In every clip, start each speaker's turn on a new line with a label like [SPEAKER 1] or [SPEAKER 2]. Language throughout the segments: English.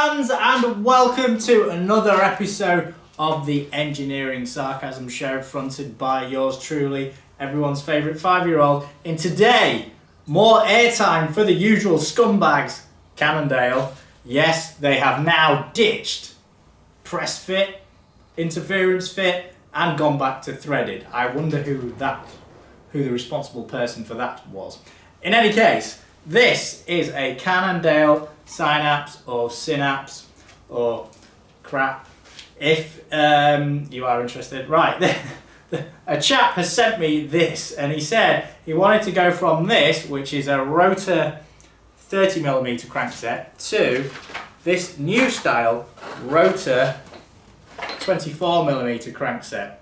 [SPEAKER 1] fans, and welcome to another episode of the Engineering Sarcasm Show, fronted by yours truly, everyone's favourite 5-year-old. And today, more airtime for the usual scumbags, Cannondale. Yes, they have now ditched press fit, interference fit, and gone back to threaded. I wonder who the responsible person for that was. In any case, this is a Cannondale Synapse or Synapse or crap, if you are interested. Right, a chap has sent me this, and he said he wanted to go from this, which is a rotor 30mm crankset, to this new style rotor 24mm crankset.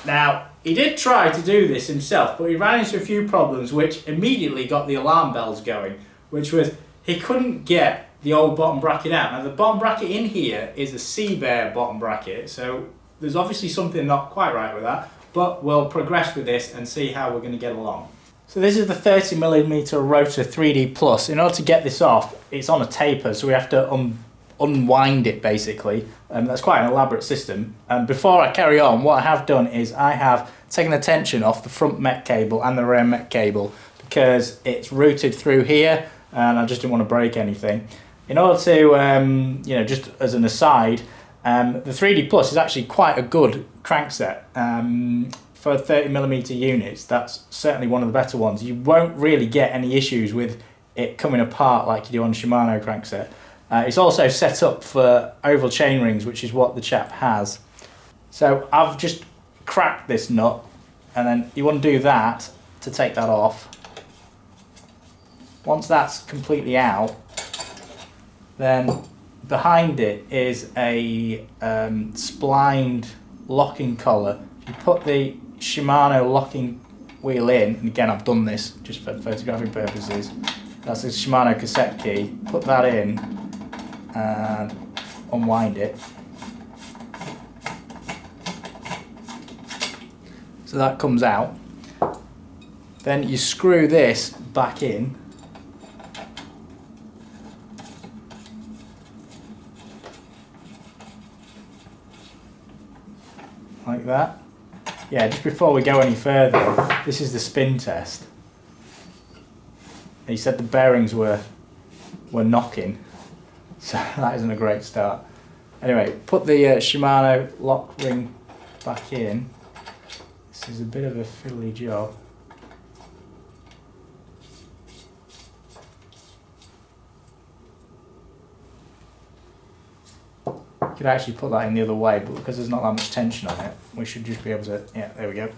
[SPEAKER 1] Now, he did try to do this himself, but he ran into a few problems which immediately got the alarm bells going, which was he couldn't get the old bottom bracket out. Now, the bottom bracket in here is a CBear bottom bracket, so there's obviously something not quite right with that, but we'll progress with this and see how we're going to get along. So this is the 30mm rotor 3D Plus. In order to get this off, it's on a taper, so we have to unwind it basically. That's quite an elaborate system. Before I carry on, what I have done is I have taken the tension off the front mech cable and the rear mech cable because it's routed through here and I just didn't want to break anything. In order to, just as an aside, the 3D Plus is actually quite a good crankset. For 30mm units, that's certainly one of the better ones. You won't really get any issues with it coming apart like you do on Shimano crankset. It's also set up for oval chain rings, which is what the chap has. So I've just cracked this nut, and then you want to do that to take that off. Once that's completely out, then behind it is a splined locking collar. You put the Shimano locking wheel in, and again I've done this just for photographic purposes. That's the Shimano cassette key. Put that in and unwind it. So that comes out. Then you screw this back in. Like that. Yeah, just before we go any further, this is the spin test. He said the bearings were knocking, so that isn't a great start. Anyway, put the Shimano lock ring back in. This is a bit of a fiddly job. Could actually put that in the other way, but because there's not that much tension on it, we should just be able to, yeah, there we go.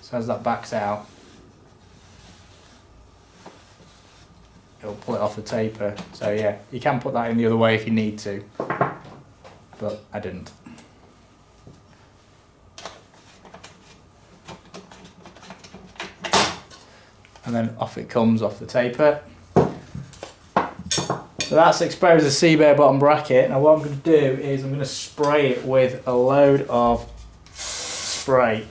[SPEAKER 1] So as that backs out, it'll pull it off the taper. So yeah, you can put that in the other way if you need to, but I didn't. And then off it comes off the taper. So that's exposed the CBear bottom bracket. Now what I'm going to do is I'm going to spray it with a load of spray.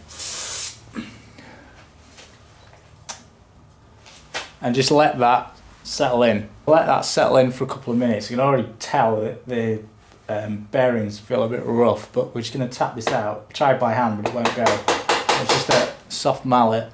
[SPEAKER 1] And just let that settle in. Let that settle in for a couple of minutes. You can already tell that the bearings feel a bit rough, but we're just going to tap this out. Try it by hand, but it won't go. It's just a soft mallet.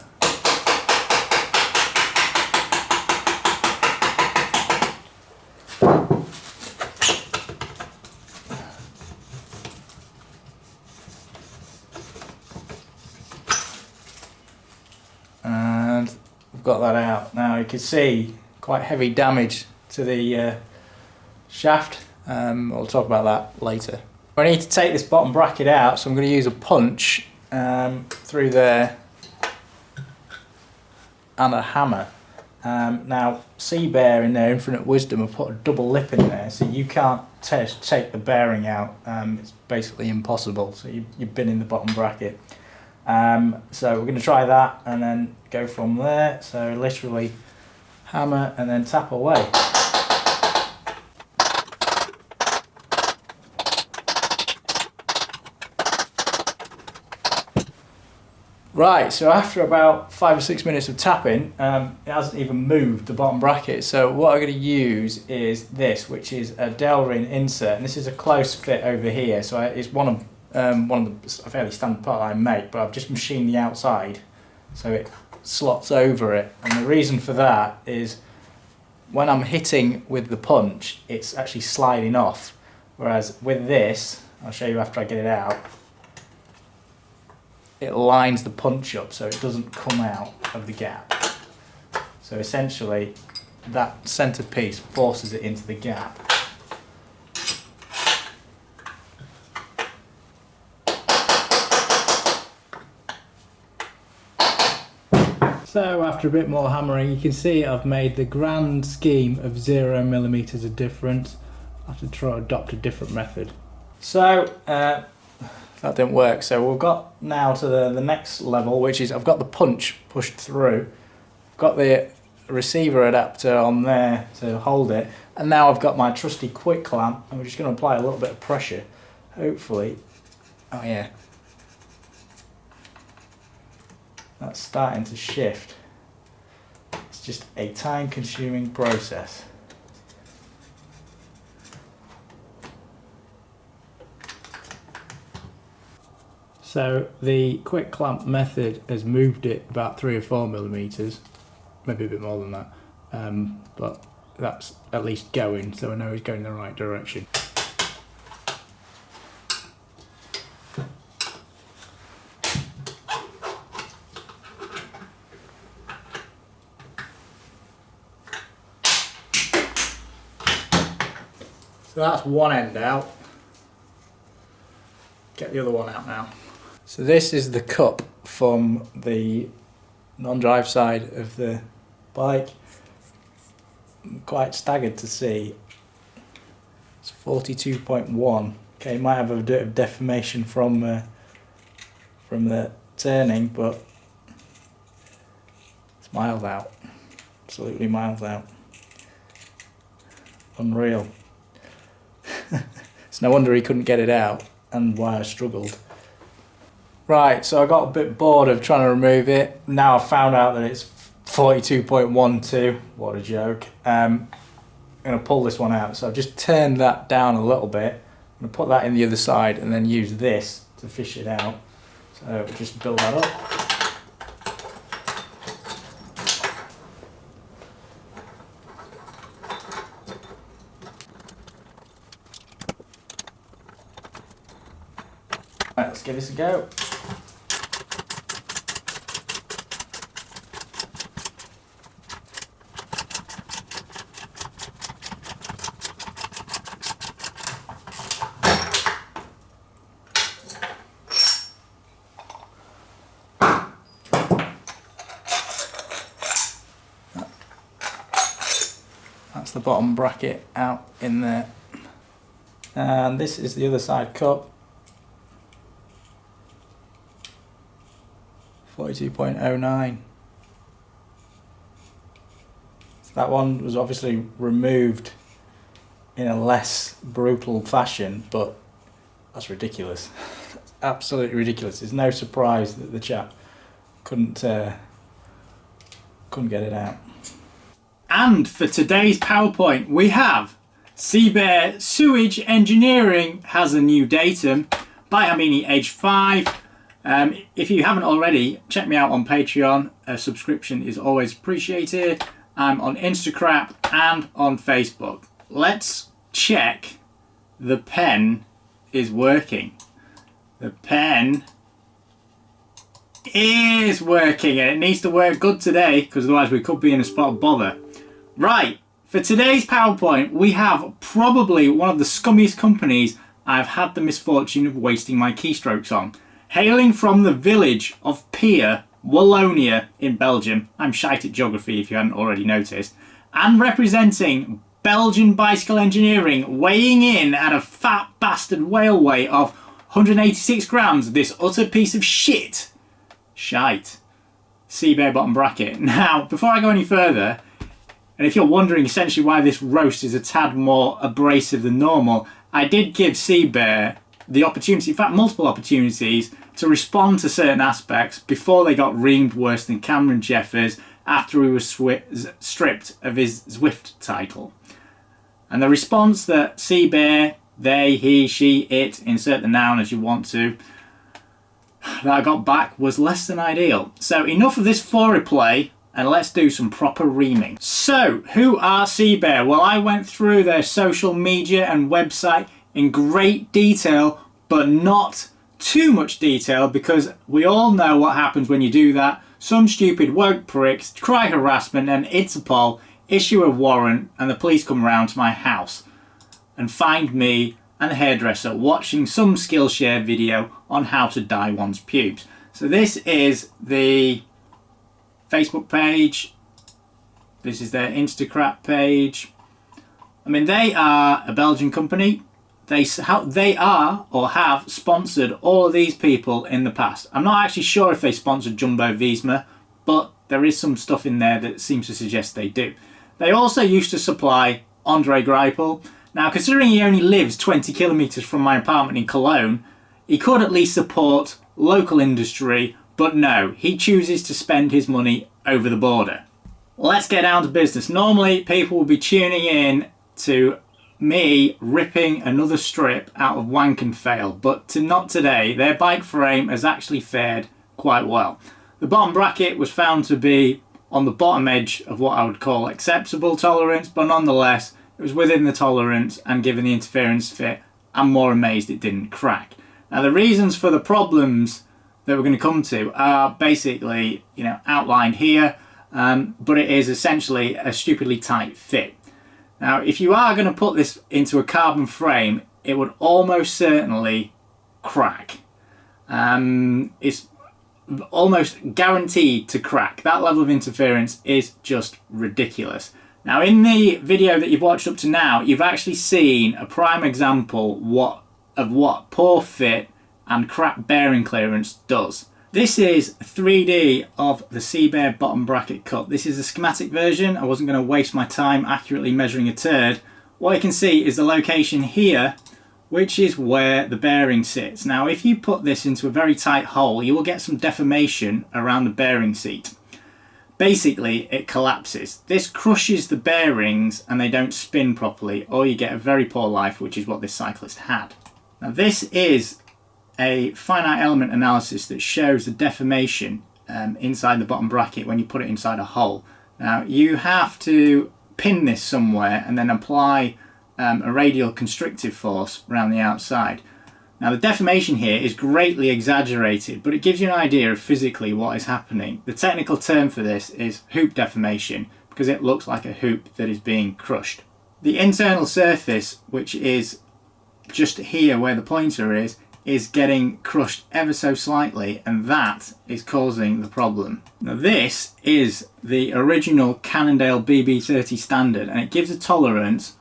[SPEAKER 1] And we've got that out. Now you can see quite heavy damage to the shaft. I'll talk about that later. I need to take this bottom bracket out, so I'm going to use a punch through there and a hammer. Now CBear in their infinite wisdom have put a double lip in there, so you can't take the bearing out. It's basically impossible, so you've been in the bottom bracket. So we're going to try that and then go from there. So literally hammer and then tap away. Right, so after about 5 or 6 minutes of tapping, it hasn't even moved the bottom bracket. So what I'm going to use is this, which is a Delrin insert, and this is a close fit over here. So it's one of the fairly standard part I make, but I've just machined the outside, so it slots over it. And the reason for that is when I'm hitting with the punch, it's actually sliding off. Whereas with this, I'll show you after I get it out, it lines the punch up so it doesn't come out of the gap. So essentially that centre piece forces it into the gap. So after a bit more hammering, you can see I've made the grand scheme of 0mm of difference. I have to try to adopt a different method. So that didn't work, so we've got now to the next level, which is I've got the punch pushed through, I've got the receiver adapter on there to hold it, and now I've got my trusty quick clamp, and we're just going to apply a little bit of pressure, hopefully. Oh yeah, that's starting to shift. It's just a time-consuming process. So the quick clamp method has moved it about 3 or 4mm, maybe a bit more than that, but that's at least going, so I know it's going in the right direction. So that's one end out. Get the other one out now. So this is the cup from the non-drive side of the bike. I'm quite staggered to see it's 42.1. Okay, might have a bit of deformation from the turning, but it's miles out. Absolutely miles out. Unreal. It's no wonder he couldn't get it out, and why I struggled. Right, so I got a bit bored of trying to remove it. Now I've found out that it's 42.12. What a joke. I'm going to pull this one out. So I've just turned that down a little bit. I'm going to put that in the other side and then use this to fish it out. So just build that up. Right, let's give this a go. That's the bottom bracket out in there. And this is the other side cup. 42.09. So that one was obviously removed in a less brutal fashion, but that's ridiculous. That's absolutely ridiculous. It's no surprise that the chap couldn't get it out. And for today's PowerPoint, we have CBear Sewage Engineering has a new datum by Hambini age 5. If you haven't already, check me out on Patreon. A subscription is always appreciated. I'm on Instagram and on Facebook. Let's check the pen is working. The pen is working, and it needs to work good today, because otherwise we could be in a spot of bother. Right, for today's PowerPoint, we have probably one of the scummiest companies I've had the misfortune of wasting my keystrokes on. Hailing from the village of Peer, Wallonia in Belgium, I'm shite at geography if you hadn't already noticed, and representing Belgian Bicycle Engineering, weighing in at a fat bastard whale weight of 186 grams, this utter piece of shite, CBear bottom bracket. Now, before I go any further, and if you're wondering essentially why this roast is a tad more abrasive than normal, I did give CBear the opportunity, in fact multiple opportunities, to respond to certain aspects before they got reamed worse than Cameron Jeffers after he was stripped of his Zwift title. And the response that CBear, they, he, she, it, insert the noun as you want to, that I got back was less than ideal. So enough of this foreplay, and let's do some proper reaming. So, who are CBear? Well, I went through their social media and website in great detail, but not too much detail, because we all know what happens when you do that. Some stupid woke pricks cry harassment and Interpol issue a warrant and the police come round to my house and find me and the hairdresser watching some Skillshare video on how to dye one's pubes. So this is the Facebook page. This is their Instagram page. I mean, they are a Belgian company. They are or have sponsored all of these people in the past. I'm not actually sure if they sponsored Jumbo Visma, but there is some stuff in there that seems to suggest they do. They also used to supply Andre Greipel. Now, considering he only lives 20 kilometres from my apartment in Cologne, he could at least support local industry, but no, he chooses to spend his money over the border. Let's get down to business. Normally, people will be tuning in to me ripping another strip out of Wank and Fail, but not today. Their bike frame has actually fared quite well. The bottom bracket was found to be on the bottom edge of what I would call acceptable tolerance, but nonetheless, it was within the tolerance, and given the interference fit, I'm more amazed it didn't crack. Now, the reasons for the problems that we're going to come to are basically, outlined here, but it is essentially a stupidly tight fit. Now, if you are going to put this into a carbon frame, it would almost certainly crack. It's almost guaranteed to crack. That level of interference is just ridiculous. Now, in the video that you've watched up to now, you've actually seen a prime example of what poor fit and crap bearing clearance does. This is 3D of the CBear bottom bracket cut. This is a schematic version. I wasn't going to waste my time accurately measuring a turd. What you can see is the location here, which is where the bearing sits. Now, if you put this into a very tight hole, you will get some deformation around the bearing seat. Basically, it collapses. This crushes the bearings and they don't spin properly, or you get a very poor life, which is what this cyclist had. Now, this is a finite element analysis that shows the deformation inside the bottom bracket when you put it inside a hole. Now, you have to pin this somewhere and then apply a radial constrictive force around the outside. Now, the deformation here is greatly exaggerated, but it gives you an idea of physically what is happening. The technical term for this is hoop deformation, because it looks like a hoop that is being crushed. The internal surface, which is just here where the pointer is getting crushed ever so slightly, and that is causing the problem. Now, this is the original Cannondale BB30 standard, and it gives a tolerance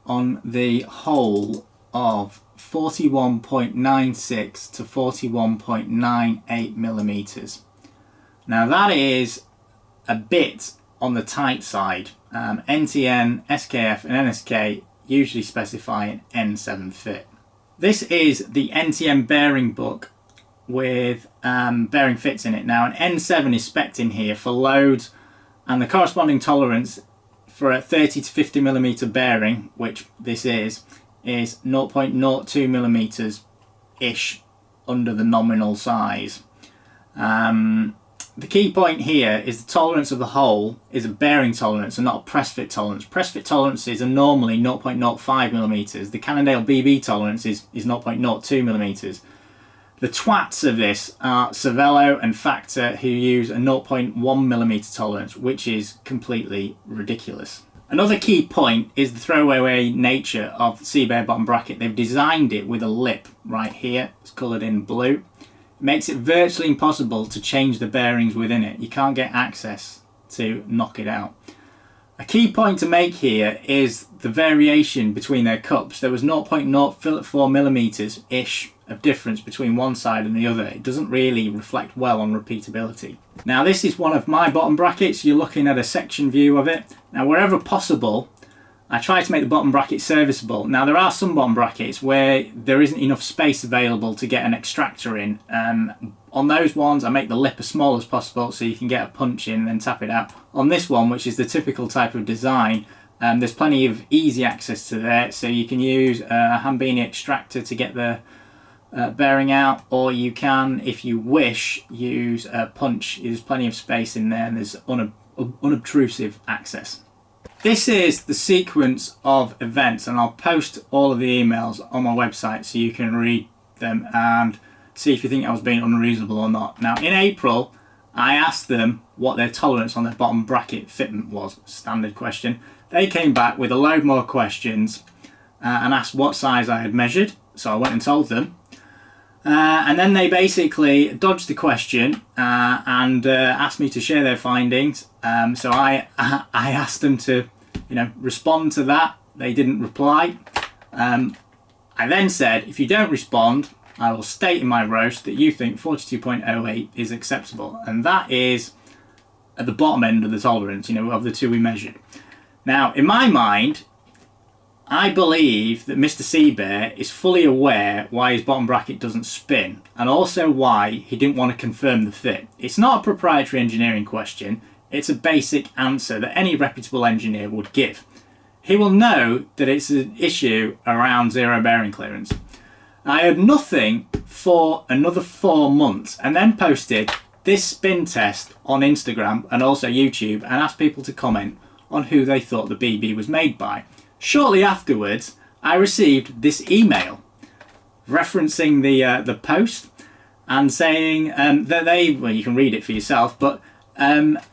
[SPEAKER 1] on the hole of 41.96 to 41.98 millimeters. Now, that is a bit on the tight side. NTN, SKF and NSK usually specify an N7 fit. This is the NTM bearing book with bearing fits in it. Now, an N7 is spec'd in here for loads, and the corresponding tolerance for a 30 to 50 millimeter bearing, which this is 0.02 millimeters ish under the nominal size. The key point here is the tolerance of the hole is a bearing tolerance and not a press fit tolerance. Press fit tolerances are normally 0.05 millimeters. The Cannondale BB tolerance is 0.02 millimeters. The twats of this are Cervelo and Factor, who use a 0.1 millimeter tolerance, which is completely ridiculous. Another key point is the throwaway nature of the CBear bottom bracket. They've designed it with a lip right here. It's coloured in blue. It makes it virtually impossible to change the bearings within it. You can't get access to knock it out. A key point to make here is the variation between their cups. There was 0.04 millimeters ish of difference between one side and the other. It doesn't really reflect well on repeatability. Now, this is one of my bottom brackets. You're looking at a section view of it. Now, wherever possible, I tried to make the bottom bracket serviceable. Now there are some bottom brackets where there isn't enough space available to get an extractor in. On those ones I make the lip as small as possible so you can get a punch in and then tap it out. On this one, which is the typical type of design, there's plenty of easy access to there, so you can use a Hambini extractor to get the bearing out, or you can, if you wish, use a punch. There's plenty of space in there and there's unobtrusive access. This is the sequence of events, and I'll post all of the emails on my website so you can read them and see if you think I was being unreasonable or not. Now in April I asked them what their tolerance on their bottom bracket fitment was. Standard question. They came back with a load more questions and asked what size I had measured, so I went and told them. And then they basically dodged the question and asked me to share their findings. So I asked them to, respond to that. They didn't reply. I then said, if you don't respond, I will state in my roast that you think 42.08 is acceptable, and that is at the bottom end of the tolerance, of the two we measured. Now, in my mind, I believe that Mr. CBear is fully aware why his bottom bracket doesn't spin, and also why he didn't want to confirm the fit. It's not a proprietary engineering question, it's a basic answer that any reputable engineer would give. He will know that it's an issue around zero bearing clearance. I had nothing for another 4 months and then posted this spin test on Instagram and also YouTube and asked people to comment on who they thought the BB was made by. Shortly afterwards, I received this email referencing the post and saying that they, well, you can read it for yourself, but that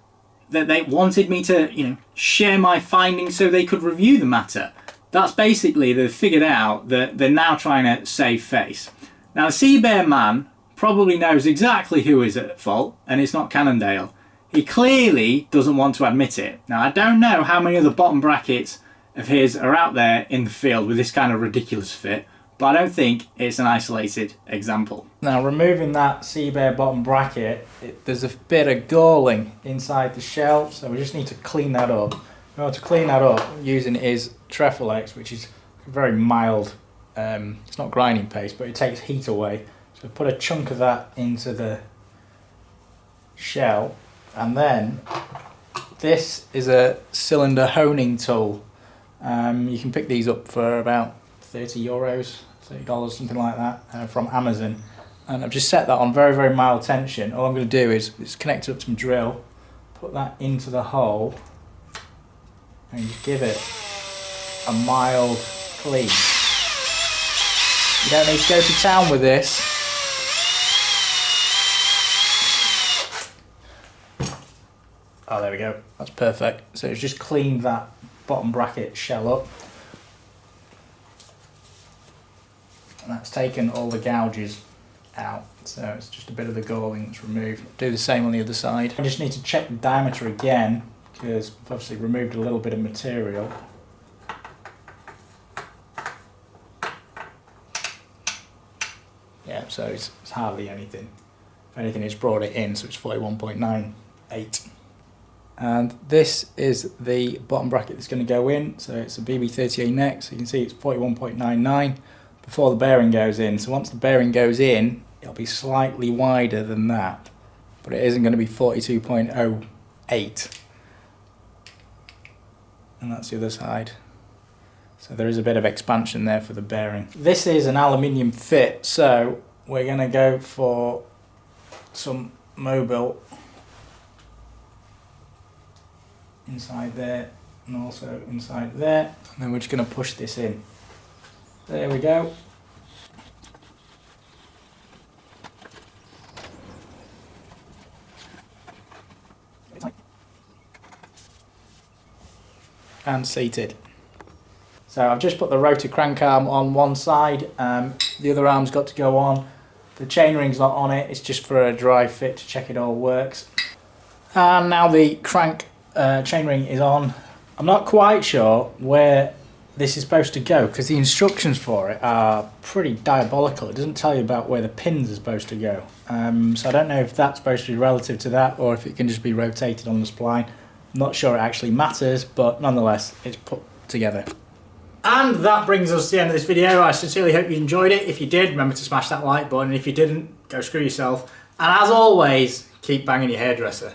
[SPEAKER 1] they wanted me to, share my findings so they could review the matter. That's basically, they've figured out that they're now trying to save face. Now, the CBear man probably knows exactly who is at fault, and it's not Cannondale. He clearly doesn't want to admit it. Now, I don't know how many other bottom brackets of his are out there in the field with this kind of ridiculous fit, but I don't think it's an isolated example. Now, removing that CBear bottom bracket, there's a bit of galling inside the shell, so we just need to clean that up. In order to clean that up, what I'm using is Trefolex, which is very mild, it's not grinding paste, but it takes heat away. So put a chunk of that into the shell, and then this is a cylinder honing tool. You can pick these up for about €30, $30, something like that, from Amazon. And I've just set that on very, very mild tension. All I'm going to do is connect it up to my drill, put that into the hole, and just give it a mild clean. You don't need to go to town with this. Oh, there we go. That's perfect. So it's just cleaned that bottom bracket shell up. And that's taken all the gouges out. So it's just a bit of the galling that's removed. Do the same on the other side. I just need to check the diameter again, because I've obviously removed a little bit of material. Yeah, so it's hardly anything. If anything, it's brought it in, so it's 41.98. And this is the bottom bracket that's going to go in. So it's a BB38 neck, so you can see it's 41.99 before the bearing goes in. So once the bearing goes in, it'll be slightly wider than that, but it isn't going to be 42.08. And that's the other side. So there is a bit of expansion there for the bearing. This is an aluminium fit, so we're going to go for some mobile inside there and also inside there, and then we're just going to push this in. There we go. And seated. So I've just put the rotor crank arm on one side, the other arm's got to go on. The chainring's not on it, it's just for a dry fit to check it all works. And now the crank chainring is on. I'm not quite sure where this is supposed to go, because the instructions for it are pretty diabolical. It doesn't tell you about where the pins are supposed to go. So I don't know if that's supposed to be relative to that, or if it can just be rotated on the spline. I'm not sure it actually matters, but nonetheless it's put together. And that brings us to the end of this video. I sincerely hope you enjoyed it. If you did, remember to smash that like button. If you didn't, go screw yourself. And as always, keep banging your hairdresser.